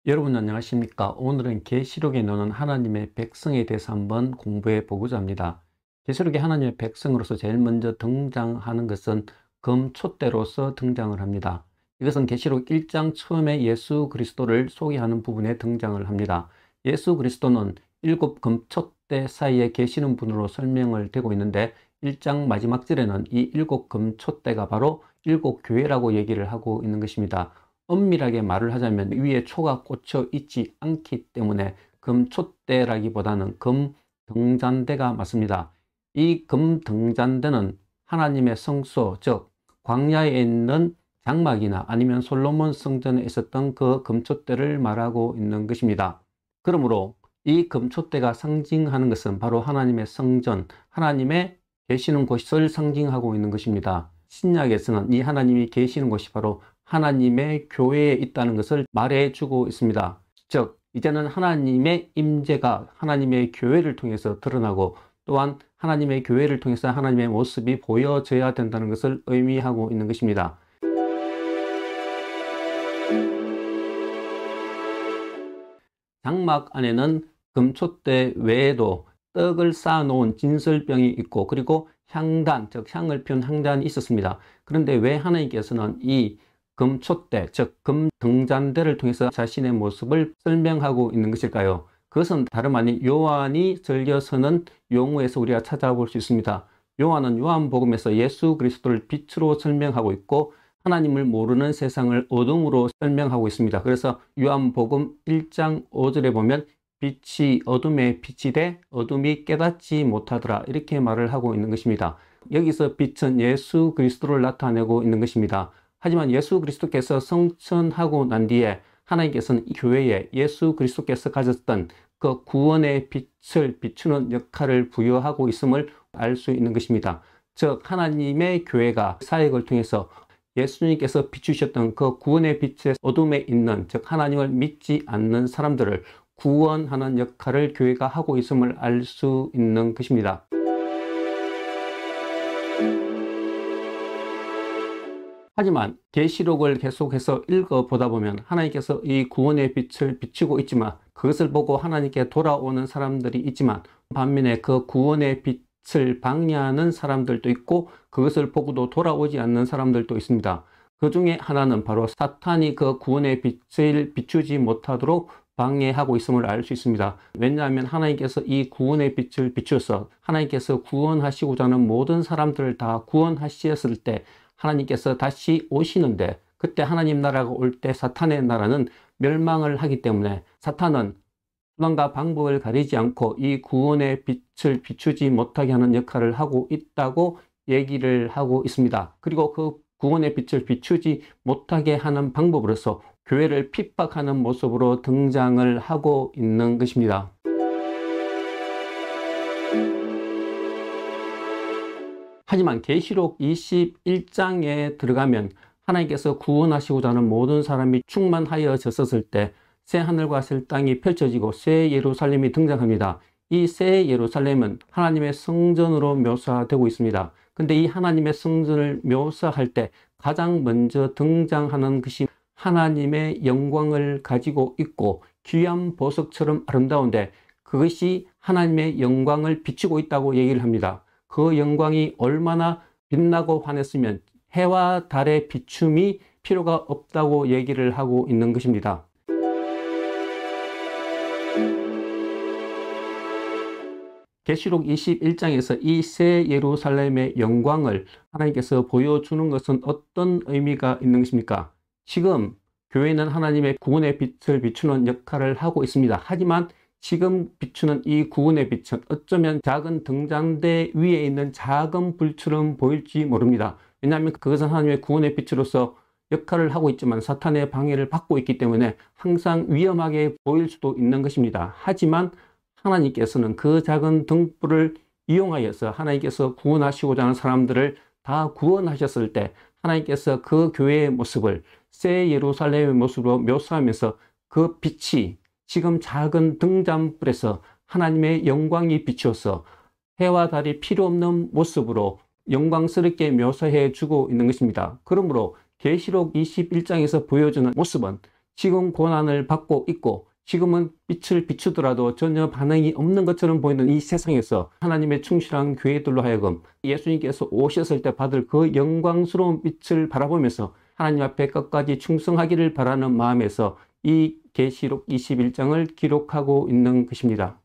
여러분 안녕하십니까? 오늘은 계시록에 나오는 하나님의 백성에 대해서 한번 공부해 보고자 합니다. 계시록에 하나님의 백성으로서 제일 먼저 등장하는 것은 금촛대로서 등장을 합니다. 이것은 계시록 1장 처음에 예수 그리스도를 소개하는 부분에 등장을 합니다. 예수 그리스도는 7 금촛대 사이에 계시는 분으로 설명을 되고 있는데 1장 마지막 절에는 이 7 금촛대가 바로 7 교회라고 얘기를 하고 있는 것입니다. 엄밀하게 말을 하자면 위에 초가 꽂혀 있지 않기 때문에 금촛대라기보다는 금등잔대가 맞습니다. 이 금등잔대는 하나님의 성소, 즉 광야에 있는 장막이나 아니면 솔로몬 성전에 있었던 그 금촛대를 말하고 있는 것입니다. 그러므로 이 금촛대가 상징하는 것은 바로 하나님의 성전, 하나님의 계시는 곳을 상징하고 있는 것입니다. 신약에서는 이 하나님이 계시는 곳이 바로 하나님의 교회에 있다는 것을 말해주고 있습니다. 즉 이제는 하나님의 임재가 하나님의 교회를 통해서 드러나고 또한 하나님의 교회를 통해서 하나님의 모습이 보여져야 된다는 것을 의미하고 있는 것입니다. 장막 안에는 금촛대 외에도 떡을 쌓아놓은 진설병이 있고 그리고 향단, 즉 향을 피운 향단이 있었습니다. 그런데 왜 하나님께서는 이 금촛대, 즉 금등잔대를 통해서 자신의 모습을 설명하고 있는 것일까요? 그것은 다름 아닌 요한이 즐겨서는 용어에서 우리가 찾아볼 수 있습니다. 요한은 요한복음에서 예수 그리스도를 빛으로 설명하고 있고 하나님을 모르는 세상을 어둠으로 설명하고 있습니다. 그래서 요한복음 1장 5절에 보면 빛이 어둠에 빛이 돼 어둠이 깨닫지 못하더라, 이렇게 말을 하고 있는 것입니다. 여기서 빛은 예수 그리스도를 나타내고 있는 것입니다. 하지만 예수 그리스도께서 성천하고 난 뒤에 하나님께서는 이 교회에 예수 그리스도께서 가졌던 그 구원의 빛을 비추는 역할을 부여하고 있음을 알 수 있는 것입니다. 즉 하나님의 교회가 사역을 통해서 예수님께서 비추셨던 그 구원의 빛의 어둠에 있는, 즉 하나님을 믿지 않는 사람들을 구원하는 역할을 교회가 하고 있음을 알 수 있는 것입니다. 하지만 계시록을 계속해서 읽어보다 보면 하나님께서 이 구원의 빛을 비추고 있지만 그것을 보고 하나님께 돌아오는 사람들이 있지만 반면에 그 구원의 빛을 방해하는 사람들도 있고 그것을 보고도 돌아오지 않는 사람들도 있습니다. 그 중에 하나는 바로 사탄이 그 구원의 빛을 비추지 못하도록 방해하고 있음을 알 수 있습니다. 왜냐하면 하나님께서 이 구원의 빛을 비추어서 하나님께서 구원하시고자 하는 모든 사람들을 다 구원하셨을 때 하나님께서 다시 오시는데 그때 하나님 나라가 올 때 사탄의 나라는 멸망을 하기 때문에 사탄은 수단과 방법을 가리지 않고 이 구원의 빛을 비추지 못하게 하는 역할을 하고 있다고 얘기를 하고 있습니다. 그리고 그 구원의 빛을 비추지 못하게 하는 방법으로서 교회를 핍박하는 모습으로 등장을 하고 있는 것입니다. 하지만 계시록 21장에 들어가면 하나님께서 구원하시고자 하는 모든 사람이 충만하여졌을 때 새 하늘과 새 땅이 펼쳐지고 새 예루살렘이 등장합니다. 이 새 예루살렘은 하나님의 성전으로 묘사되고 있습니다. 근데 이 하나님의 성전을 묘사할 때 가장 먼저 등장하는 것이 하나님의 영광을 가지고 있고 귀한 보석처럼 아름다운데 그것이 하나님의 영광을 비추고 있다고 얘기를 합니다. 그 영광이 얼마나 빛나고 환했으면 해와 달의 비춤이 필요가 없다고 얘기를 하고 있는 것입니다. 계시록 21장에서 이 새 예루살렘의 영광을 하나님께서 보여주는 것은 어떤 의미가 있는 것입니까? 지금 교회는 하나님의 구원의 빛을 비추는 역할을 하고 있습니다. 하지만 지금 비추는 이 구원의 빛은 어쩌면 작은 등잔대 위에 있는 작은 불처럼 보일지 모릅니다. 왜냐하면 그것은 하나님의 구원의 빛으로서 역할을 하고 있지만 사탄의 방해를 받고 있기 때문에 항상 위험하게 보일 수도 있는 것입니다. 하지만 하나님께서는 그 작은 등불을 이용하여서 하나님께서 구원하시고자 하는 사람들을 다 구원하셨을 때 하나님께서 그 교회의 모습을 새 예루살렘의 모습으로 묘사하면서 그 빛이 지금 작은 등잔불에서 하나님의 영광이 비추어서 해와 달이 필요 없는 모습으로 영광스럽게 묘사해 주고 있는 것입니다. 그러므로 계시록 21장에서 보여주는 모습은 지금 고난을 받고 있고 지금은 빛을 비추더라도 전혀 반응이 없는 것처럼 보이는 이 세상에서 하나님의 충실한 교회들로 하여금 예수님께서 오셨을 때 받을 그 영광스러운 빛을 바라보면서 하나님 앞에 끝까지 충성하기를 바라는 마음에서 이 계시록 21장을 기록하고 있는 것입니다.